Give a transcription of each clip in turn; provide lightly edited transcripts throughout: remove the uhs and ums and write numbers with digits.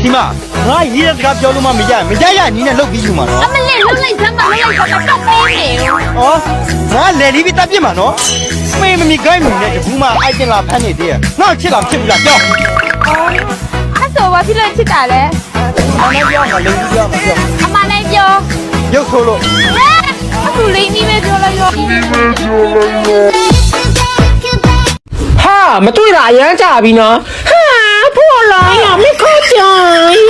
ဒီမှာငါရေးတဲ့စကားပြောလို့မှမရညီနဲ့လုတ်ပြီးယူမှာနော်အမလေးလုံးလိုက်စမ်းပါလုံးလိုက်တော့တော့ပေးနေဩငါလေလီပြီးတပ်ပြစ်မှာနော်မေးမမီခိုင်းမနေတဘူးမှအိုက်တင်လာဖမ်းနေသေးရဲ့ငါချစ်တာဖြစ်ဘူးလားပြောအဲ့ဆိုဘာဖြစ်လို့ချစ်တာလဲအမနဲ့ပြောငါလိန်ကြီးပြောမှာပြောအမနဲ့ပြောရုပ်ဆိုးလို့အခုလိန်ကြီးပဲပြောလိုက်ရောဟာမတွေ့တာအရမ်းကြပြီနော်ဟာဖို့လာရမခေါ်ကြိုင်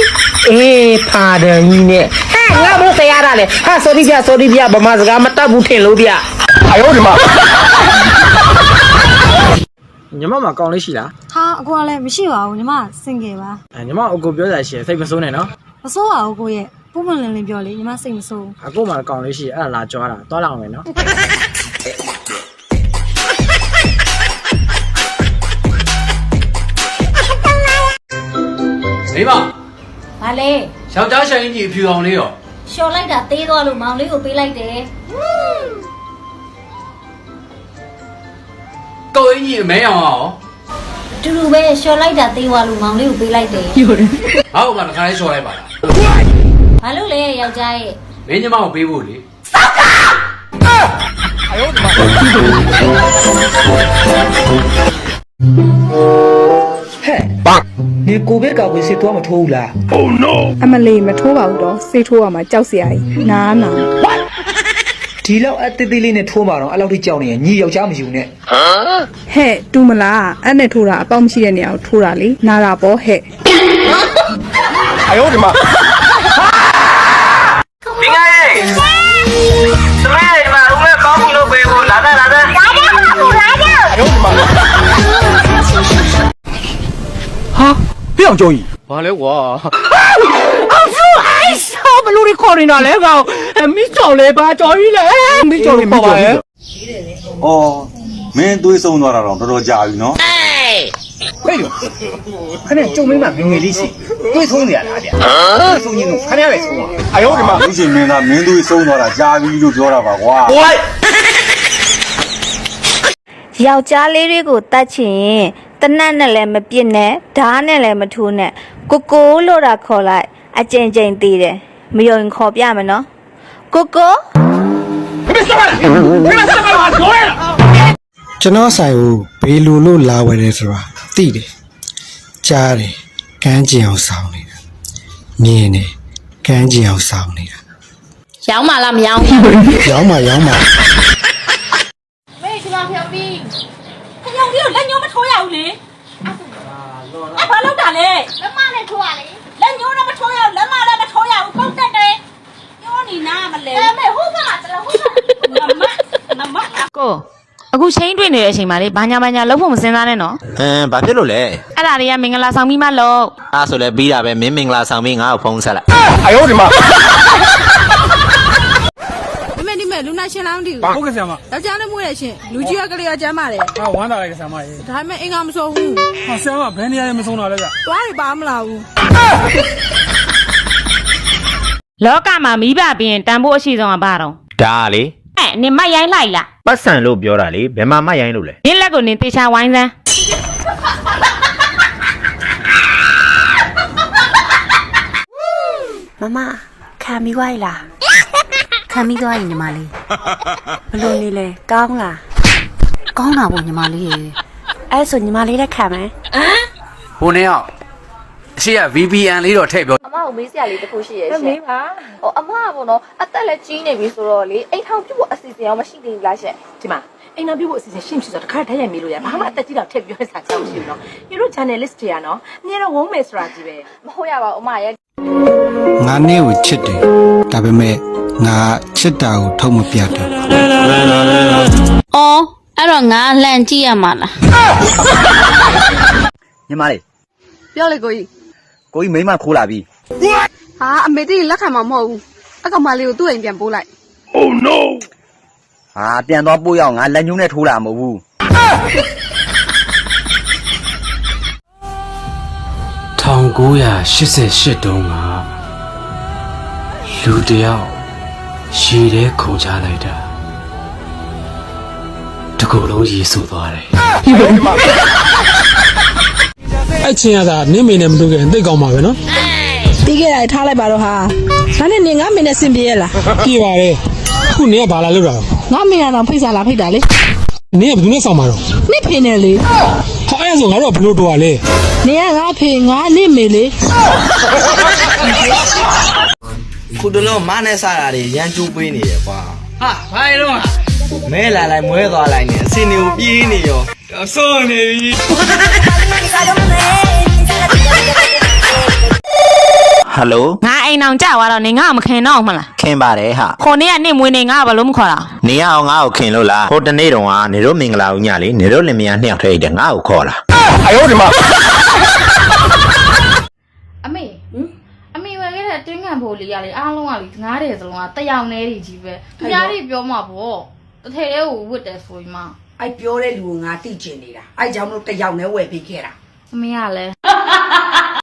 အေးဖာတယ်ကြီးနဲ့ဟာငါဘလို့တရားရလဲဟာ sorry ဗျဗမာစကားမတတ်ဘူးထင်လို့ဗျအယောဒီမှာညီမမှာကောင်းလေးရှိလားဟာအကူကလည်းမရှိပါဘူးညီမစင်ကြယ်ပါညီမအကူပြောတာရှိစိတ်မစိုးနဲ့နော်မစိုးပါဘူးကိုရဲ့ပုံမှန်လင်းပြောလေညီမစိတ်မစိုးအကူမှာကောင်းလေးရှိအဲ့ဒါလာကြွားတာသွားလောက်မယ်နော်မိမဘာလဲယောက်ျားရှင်ကြီးအဖြူအောင်လေးရောရှော်လိုက်တာသေးသွားလို့မောင်လေးကိုပေးလိုက်တယ်ကိုအင်းကြီးအမဲအောင်ရောတူတူပဲရှော်လိုက်တာသေးသွားလို့မောင်လေးကိုပေးလိုက်တယ်ဟောက်မှာတစ်ခါလေးလျှော်လိုက်ပါလားဘာလို့လဲယောက်ျားရဲ့မင်းညီမကိုပေးဖို့လေအယောဒီမှာဟဲ့ဘာဒီကိုဗစ်ကောက်ပြီးစစ်သွားမထိုးဘူးလား Oh no အမလေးမထိုးပါဘူးတော့စိတ်ထိုးရမှာကြောက်စရာကြီးနားဒီလောက်အသေးသေးလေးနဲ့ထိုးမှာတော့အဲ့လောက်ထိကြောက်နေရင်ညီယောက်ျားမယူနဲ့ဟဲ့တူမလားအဲ့နဲ့ထိုးတာအပေါက်မရှိတဲ့နေရာကိုထိုးတာလေနားတာပေါ့ဟဲ့အယောဒီမှာဒီငါရဲ့သမီးရဲ့မှာဦးမဲ့ပေါင်းပြီးလို့ပေးဖို့လာတယ်အယောဒီမှာဟာပြောင်းကြုံကြီးဘာလဲကွာအောင်စုအိုက်ဆောဘလူရီခေါ်နေတာလဲကောင်မင်းကြော်လဲပါကြော်ကြီးလဲမင်းကြော်လို့ပေါ့ပါရဲ့အော်မင်းသွေးဆုံးသွားတာတော့တော်တော်ကြာပြီနော်ဟေးခနဲ့ကြုံမင်းမငငယ်လေးရှိသွေးဆုံးနေရလားဗျာဆုံးရင်ခနဲ့ပဲဆုံးပါအယောဒီမှာလူရှင်မင်းသားမင်းသွေးဆုံးသွားတာကြာပြီလို့ပြောတာပါကွာဟိုယောက်ျားလေးတွေကိုတတ်ချင်တနတ်နဲ့လည်းမပြစ်နဲ့ဓားနဲ့လည်းမထိုးနဲ့ကိုလို့တာခေါ်လိုက်အကျဉ်သေးတယ်မယုံရင်ခေါ်ပြမယ်နော်ကိုကျွန်တော်ဆိုင်ကိုဘေးလူလို့လာဝယ်တယ်ဆိုတာသိတယ်ကြားတယ်ကန်းကျင်အောင်စောင်းနေတာမြင်တယ်ကန်းကျင်အောင်စောင်းနေတာရောင်းပါလားမရောင်းရောင်းပါမေးချလာဖြောက်ပြီးခရောင်ကြီးကိုလက်ညှိုးမထိုးရဘူးလေအဲ့ဘာလုပ်တာလဲလက်မနဲ့ထိုးရလေလက်ညှိုးတော့မထိုးရဘူးလက်မလည်းမထိုးရဘူးပုတ်တက်တယ်ပြောနေနာမလဲမေဟုတ်ပါလားဟုတ်ပါနမကိုအခုချင်းတွေ့နေတဲ့အချိန်မှာလေဘာညာလုံးဖို့မစင်စားနဲ့နော်ဘာဖြစ်လို့လဲအဲ့ဒါတွေကမင်္ဂလာဆောင်ပြီးမှလို့အဲ့ဆိုလဲပြီးတာပဲမင်းမင်္ဂလာဆောင်ပြီးငါ့ကိုဖုန်းဆက်လိုက်အယောဒီမှာဒီမဲ့လူနာရှင်လောင်းတီကိုဟုတ်ကဲ့ဆရာမယောက်ျားနဲ့မွေးရရှင်လူကြီးကလေးကကျမ်းပါတယ်ဟာဝမ်းသာလိုက်ဆရာမရေဒါပေမဲ့အင်္ဂါမစိုးဘူးဟာဆရာမဘယ်နေရာလဲမဆုံးတာလဲဗျသွားရပါမလားဘူးလောကမှာမိဘပြီးရင်တန်ဖိုးအရှိဆုံးကဘာတော့ဒါလေနင်မတ်ရိုင်းလိုက်လားပတ်စံလို့ပြောတာလေဘယ်မှာမတ်ရိုင်းလို့လဲနင်လက်ကိုနင်တေချာဝိုင်းစမ်းမမခံပြီးွားလားခံပြီးသွားရင်ညီမလေးဘလို့နေလဲကောင်းလားကောင်းတာပေါ့ညီမလေးရေအဲ့ဆိုညီမလေးလည်းခံမယ်ဟိုနေ့အောင်အရှိက VPN လေးတော့ထည့်ပြောအမကိုမေးစရာလေးတစ်ခုရှိရဲ့ရှင်မေးပါဟိုအမကပေါ့နော်အသက်လည်းကြီးနေပြီဆိုတော့လေအိမ်ထောင်ပြုတ်ဖို့အစီအစဉ်ရောမရှိသေးဘူးလားရှင်ဒီမှာအိမ်ထောင်ပြုတ်ဖို့အစီအစဉ်ရှိမရှိဆိုတော့တခါတည်းရိုက်မေးလို့ရဘာမှအသက်ကြီးတော့ထည့်ပြောတဲ့စာကြောင်းရှိဘူးနော်ညီတို့ journalist တွေကနော်အမြဲတမ်းဝုန်းမယ်ဆိုတာကြီးပဲမဟုတ်ရပါဘူးအမရဲ့ငါနဲ့ကိုချစ်တယ်ဒါပေမဲ့ငါချစ်တာကိုထုတ်မပြတ်တယ်အော်အဲ့တော့ငါလှန်ကြည့်ရမှာလားညီမလေးပြောလေကိုကြီးမိန်းမခိုးလာပြီဟာအမေတိလက်ခံမှာမဟုတ်ဘူးအကောင်မလေးကိုသူ့အိမ်ပြန်ပို့လိုက် Oh no ဟာပြန်သွားပို့ရအောင်ငါလက်ညှိုးနဲ့ထိုးလာမဟုတ်ဘူး1988တုန်းကလူတယောက်ရေထဲခုန်ချလိုက်တာတကူလုံးရေဆူသွားတယ်အဲ့ချင်းရတာနင်းမေနဲ့မတွေ့ခင်သိကောင်းပါပဲနော် ပြီးခဲ့တာထားလိုက်ပါတော့ဟာဒါနဲ့နေငါမင်းနဲ့ဆင်ပြေရလား ပြေပါလေခုနင်ကဘာလာလို့တာ ငါမင်းကတော့ဖိတ်စားလာဖိတ်တာလေ နင်ကဘယ်သူနဲ့ဆောင်မှာတော့ နေဖေနေလေ ဟာအဲ့ဆိုငါတို့ကဘလို့တော်ရလဲ နေကငါဖေငါနေမေလေ ခုတလုံးမနဲ့စားတာတွေရမ်းကျိုးပေးနေရကွာ ဟာဘာလို့ မဲလာလိုက်မွဲသွားလိုက်နေအစင်တွေကိုပြေးနေရောစိုးနေပြီ ဟယ်လို ငါအိမ်အောင်ကြသွားတော့နေငါ့ကိုမခင်တော့မလား ခင်ပါတယ်ဟာ ခုနေ့ကနေမွေးနေငါ့ကိုဘာလို့မခေါ်တာ နေရအောင်ငါ့ကိုခင်လို့လားဟိုတနေ့တုန်းကနေတို့မင်္ဂလာဦးညလေးနေတို့လင်မယားနှစ်ယောက်ထဲတဲ့ငါ့ကိုခေါ်လာအယောဒီမှာ အမေအမေဝယ်ခဲ့တဲ့တွင်းငံဖိုးလေးရလေအားလုံးကလေငားတယ်စလုံးကတယောက်နဲ့ကြီးပဲအများကြီးပြောမှာပေါ့တစ်ထည်လေးကိုဝတ်တယ်ဆိုရင်မှ အဲ့ပြောတဲ့လူကငါတိကျင်နေတာအဲ့ကြောင့်မလို့တယောက်နဲ့ဝယ်ပေးခဲ့တာ အမေကလည်း